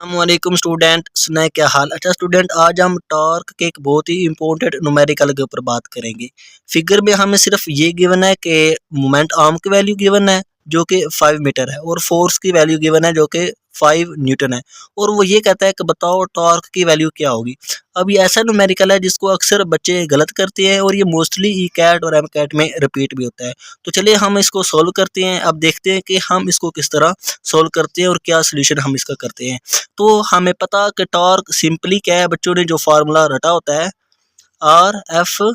वालेकुम स्टूडेंट, सुनाए क्या हाल। अच्छा स्टूडेंट, आज हम टॉर्क के एक बहुत ही इंपॉर्टेंट न्यूमेरिकल के ऊपर बात करेंगे। फिगर में हमें सिर्फ ये गिवन है कि मोमेंट आर्म की वैल्यू गिवन है जो कि 5 मीटर है और फोर्स की वैल्यू गिवन है जो कि 5 न्यूटन है। और वो ये कहता है कि बताओ टॉर्क की वैल्यू क्या होगी। अब ये ऐसा न्यूमेरिकल है जिसको अक्सर बच्चे गलत करते हैं और ये मोस्टली ई कैट और एम कैट में रिपीट भी होता है। तो चलिए हम इसको सोल्व करते हैं। अब देखते हैं कि हम इसको किस तरह सोल्व करते हैं और क्या सोल्यूशन हम इसका करते हैं। तो हमें पता कि टॉर्क सिंपली क्या है, बच्चों ने जो फार्मूला रटा होता है आर एफ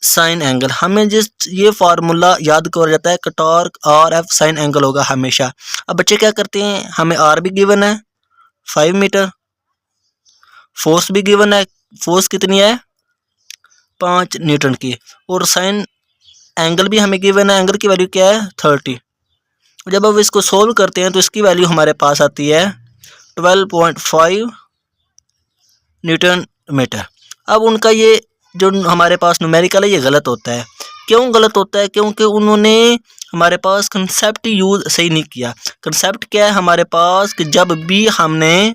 साइन एंगल। हमें जिस ये फार्मूला याद कर जाता है कि torque R F sine angle होगा हमेशा। अब बच्चे क्या करते हैं, हमें आर भी गिवन है 5 मीटर, फोर्स भी गिवन है, फोर्स कितनी है 5 न्यूटन की, और साइन एंगल भी हमें गिवन है, एंगल की वैल्यू क्या है 30। जब अब इसको सोल्व करते हैं तो इसकी वैल्यू हमारे पास आती है 12.5 न्यूटन मीटर। अब उनका ये जो हमारे पास न्यूमेरिकल है ये गलत होता है। क्यों गलत होता है? क्योंकि उन्होंने हमारे पास कंसेप्ट यूज़ सही नहीं किया। कंसेप्ट क्या है हमारे पास कि जब भी हमने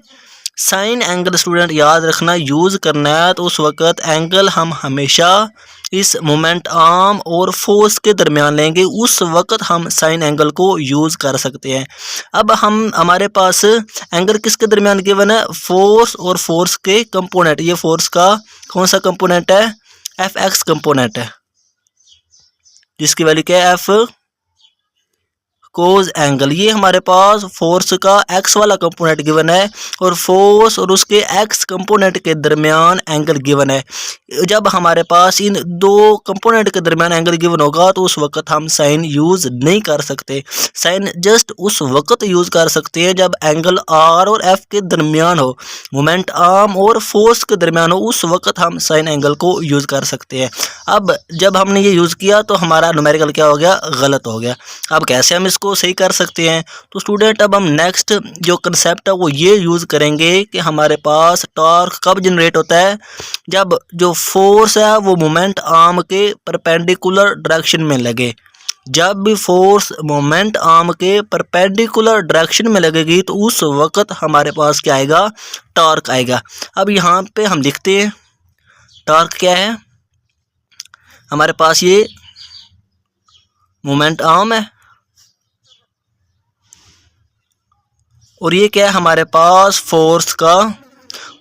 साइन एंगल स्टूडेंट याद रखना यूज़ करना है तो उस वक़्त एंगल हम हमेशा इस मोमेंट आर्म और फोर्स के दरमियान लेंगे, उस वक़्त हम साइन एंगल को यूज़ कर सकते हैं। अब हमारे पास एंगल किसके दरमियान गिवन है, फोर्स और फोर्स के कंपोनेंट। ये फोर्स का कौन सा कंपोनेंट है, एफ एक्स कंपोनेंट है, जिसकी वैल्यू क्या है एफ कोज एंगल। ये हमारे पास फोर्स का एक्स वाला कंपोनेंट गिवन है और फोर्स और उसके एक्स कंपोनेंट के दरमियान एंगल गिवन है। जब हमारे पास इन दो कंपोनेंट के दरमियान एंगल गिवन होगा तो उस वक्त हम साइन यूज़ नहीं कर सकते। साइन जस्ट उस वक्त यूज़ कर सकते हैं जब एंगल आर और एफ के दरमियान हो, मोमेंट आर्म और फोर्स के दरमियान हो, उस वक्त हम साइन एंगल को यूज़ कर सकते हैं। अब जब हमने ये यूज़ किया तो हमारा न्यूमेरिकल क्या हो गया, गलत हो गया। अब कैसे हम इसको सही कर सकते हैं? तो स्टूडेंट अब हम नेक्स्ट जो कंसेप्ट है वो ये यूज़ करेंगे कि हमारे पास टॉर्क कब जनरेट होता है, जब जो फोर्स है वो मोमेंट आर्म के परपेंडिकुलर डायरेक्शन में लगे। जब भी फोर्स मोमेंट आर्म के परपेंडिकुलर डायरेक्शन में लगेगी तो उस वक्त हमारे पास क्या आएगा, टॉर्क आएगा। अब यहाँ पे हम लिखते हैं टॉर्क क्या है, हमारे पास ये मोमेंट आर्म है और ये क्या है हमारे पास फोर्स का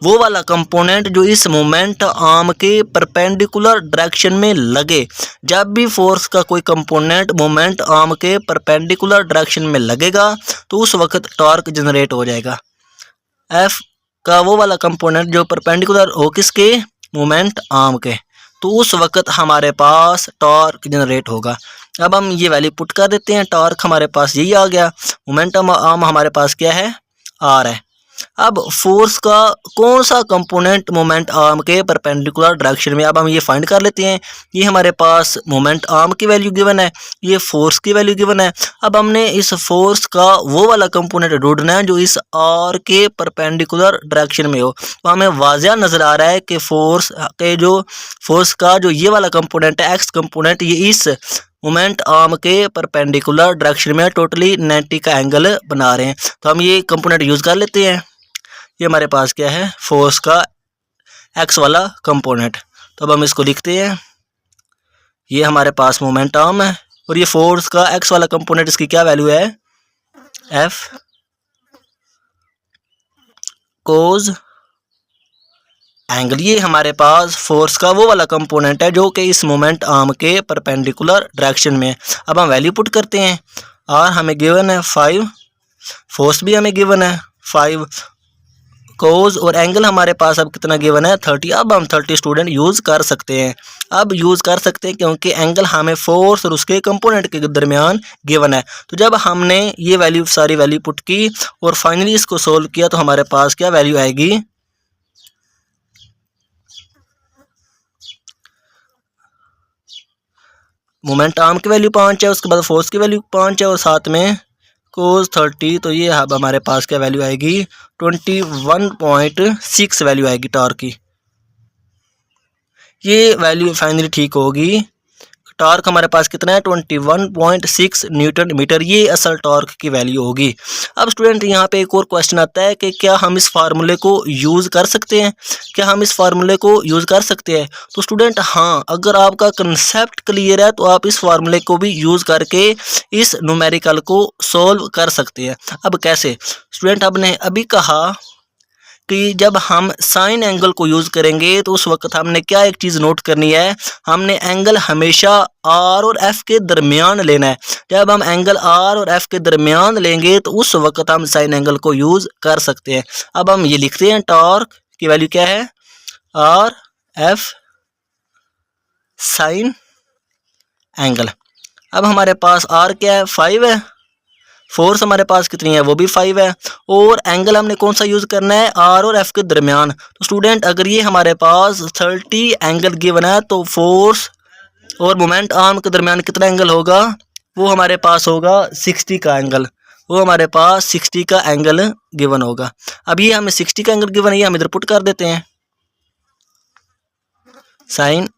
वो वाला कंपोनेंट जो इस मोमेंट आर्म के परपेंडिकुलर डायरेक्शन में लगे। जब भी फोर्स का कोई कंपोनेंट मोमेंट आर्म के परपेंडिकुलर डायरेक्शन में लगेगा तो उस वक्त टॉर्क जनरेट हो जाएगा। एफ का वो वाला कंपोनेंट जो परपेंडिकुलर हो किसके, मोमेंट आर्म के, तो उस वक्त हमारे पास टॉर्क जनरेट होगा। अब हम ये वैल्यू पुट कर देते हैं, टॉर्क हमारे पास यही आ गया, मोमेंटम आर्म हमारे पास क्या है आर है। अब फोर्स का कौन सा कंपोनेंट मोमेंट आर्म के परपेंडिकुलर डायरेक्शन में, अब हम ये फाइंड कर लेते हैं। ये हमारे पास मोमेंट आर्म की वैल्यू गिवन है, ये फोर्स की वैल्यू गिवन है। अब हमने इस फोर्स का वो वाला कंपोनेंट ढूंढना है जो इस आर के परपेंडिकुलर डायरेक्शन में हो। तो हमें वाज़िया नज़र आ रहा है कि फोर्स का जो ये वाला कंपोनेंट है एक्स कंपोनेंट, ये इस मोमेंट आर्म के परपेंडिकुलर डायरेक्शन में टोटली 90 का एंगल बना रहे हैं। तो हम ये कंपोनेंट यूज़ कर लेते हैं। ये हमारे पास क्या है, फोर्स का एक्स वाला कंपोनेंट। तो अब हम इसको लिखते हैं, ये हमारे पास मोमेंट आर्म है और ये फोर्स का एक्स वाला कंपोनेंट, इसकी क्या वैल्यू है एफ कोज एंगल। ये हमारे पास फोर्स का वो वाला कंपोनेंट है जो कि इस मोमेंट आर्म के परपेंडिकुलर डायरेक्शन में। अब हम वैल्यू पुट करते हैं, आर हमें गिवन है 5, फोर्स भी हमें गिवन है 5, कोज और एंगल हमारे पास अब कितना गिवन है 30। अब हम 30 स्टूडेंट यूज़ कर सकते हैं। अब यूज़ कर सकते हैं क्योंकि एंगल हमें फोर्स और उसके कंपोनेंट के दरमियान गिवन है। तो जब हमने ये वैल्यू सारी वैल्यू पुट की और फाइनली इसको सोल्व किया तो हमारे पास क्या वैल्यू आएगी, मोमेंट आर्म की वैल्यू 5 है, उसके बाद फोर्स की वैल्यू 5 है और साथ में कोस 30। तो ये अब हमारे पास क्या वैल्यू आएगी 21.6 वैल्यू आएगी टॉर्क की। ये वैल्यू फाइनली ठीक होगी, टॉर्क हमारे पास कितना है 21.6 न्यूटन मीटर, ये असल टॉर्क की वैल्यू होगी। अब स्टूडेंट यहाँ पे एक और क्वेश्चन आता है कि क्या हम इस फार्मूले को यूज़ कर सकते हैं, क्या हम इस फार्मूले को यूज़ कर सकते हैं? तो स्टूडेंट हाँ, अगर आपका कंसेप्ट क्लियर है तो आप इस फार्मूले को भी यूज़ करके इस न्यूमेरिकल को सॉल्व कर सकते हैं। अब कैसे स्टूडेंट, आपने अभी कहा कि जब हम साइन एंगल को यूज़ करेंगे तो उस वक्त हमने क्या एक चीज़ नोट करनी है, हमने एंगल हमेशा आर और एफ के दरमियान लेना है। जब हम एंगल आर और एफ के दरमियान लेंगे तो उस वक्त हम साइन एंगल को यूज़ कर सकते हैं। अब हम ये लिखते हैं, टॉर्क की वैल्यू क्या है, आर एफ साइन एंगल। अब हमारे पास आर क्या है, 5 है, फोर्स हमारे पास कितनी है, वो भी 5 है, और एंगल हमने कौन सा यूज़ करना है, आर और एफ के दरमियान। तो स्टूडेंट अगर ये हमारे पास 30 एंगल गिवन है तो फोर्स और मोमेंट आर्म के दरमियान कितना एंगल होगा, वो हमारे पास होगा 60 का एंगल, वो हमारे पास 60 का एंगल गिवन होगा। अब ये हमें 60 का एंगल गिवन है, ये हम इधर पुट कर देते हैं, साइन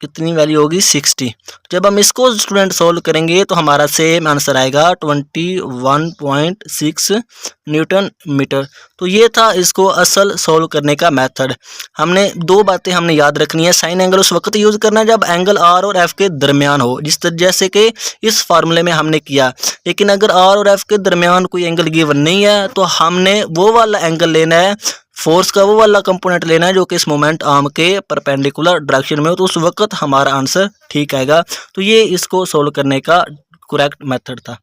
कितनी वैल्यू होगी 60। जब हम इसको स्टूडेंट सोल्व करेंगे तो हमारा सेम आंसर आएगा 21.6 न्यूटन मीटर। तो ये था इसको असल सोल्व करने का मेथड। हमने दो बातें हमने याद रखनी है, साइन एंगल उस वक्त यूज़ करना है जब एंगल आर और एफ के दरमियान हो, जैसे कि इस फार्मूले में हमने किया। लेकिन अगर आर और एफ के दरमियान कोई एंगल गिवन नहीं है तो हमने वो वाला एंगल लेना है, फोर्स का वो वाला कंपोनेंट लेना है जो कि इस मोमेंट आर्म के परपेंडिकुलर डायरेक्शन में हो, तो उस वक्त हमारा आंसर ठीक आएगा। तो ये इसको सोल्व करने का करेक्ट मेथड था।